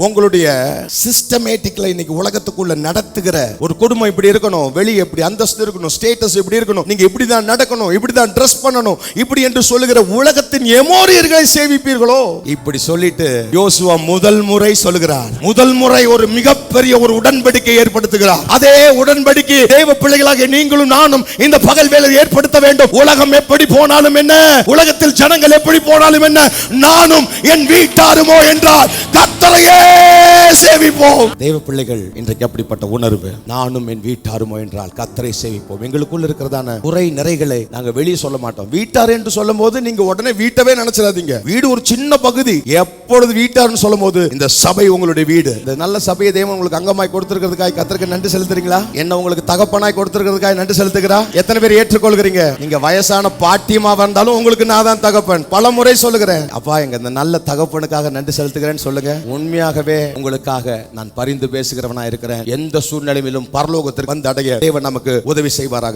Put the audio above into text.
உங்களுடைய சிஸ்டமேட்டிக்ல இன்னைக்கு உலகத்துக்குள்ள நடத்துகிற ஒரு குடும்பம் இப்படி இருக்கணும், வெளியே இப்படி அந்தஸ்து இருக்கணும், ஸ்டேட்டஸ் இப்படி இருக்கணும், நீங்க இப்படி தான் நடக்கணும், இப்படி தான் ட்ரெஸ் பண்ணணும், இப்படி என்று சொல்லுகிற உலகத்தின் எமோரியர்களை சேவிப்பீர்களோ? இப்படி சொல்லிட்டு யோசுவா முதல் முறை சொல்லுகிறார். முதல் முறை ஒரு மிகப்பெரிய ஒரு உடன்படிக்கை ஏற்படுத்துகிறார். அதே உடன்படிக்கை தேவ பிள்ளைகளாக நீங்களும் நானும் இந்த பகல் வேளை ஏற்படுத்த வேண்டும். உலகம் எப்படி போனாலும் என்ன, உலகத்தில் ஜனங்கள் எப்படி போனாலும் என்ன, நானும் என் வீட்டாருமோ என்றால் கர்த்தரையே சேவிப்போம். தேவ பிள்ளைகள் இன்றைக்கு அப்படிப்பட்ட உணர்வு, நானும் என் வீட்டாருமோ என்றால் கர்த்தரை சேவிப்போம். எங்களுக்குள்ள இருக்கிறதான குறை நிறைகளை நாங்க வெளியே சொல்ல மாட்டோம். வீட்டார் என்று சொல்லும் போது நீங்க உடனே வீட்டவே நினைச்சிடாதீங்க. வீடு ஒரு சின்ன பகுதி. எப்பொழுது வீட்டார்னு சொல்லும் போது இந்த சபை உங்களுடைய வீடு. இந்த நல்ல சபையை தேவன் உங்களுக்கு அங்கமாய் கொடுத்திருக்கிறதுக்காக கர்த்தருக்கு நன்றி செலுத்துறீங்களா? என்ன உங்களுக்கு தகப்பனாய் கொடுத்திருக்கிறதுக்காக நன்றி செலுத்துகிறா? எத்தனை பேர் ஏற்றுக்கொள்கிறீங்க? நீங்க வயசான பாட்டியமா வந்தாலும் உங்களுக்கு நான் தான் தகப்பன். பல முறை சொல்லுகிறேன், அப்பா எங்க இந்த நல்ல தகப்பனுக்காக நன்றி செலுத்துகிறேன்னு சொல்லுங்க. உண்மையாகவே உங்களுக்காக நான் பரிந்து பேசுகிறவனா இருக்கிறேன். எந்த சூழ்நிலையிலும் பரலோகத்திற்கு வந்து அடைய தேவன் நமக்கு உதவி செய்வாராக.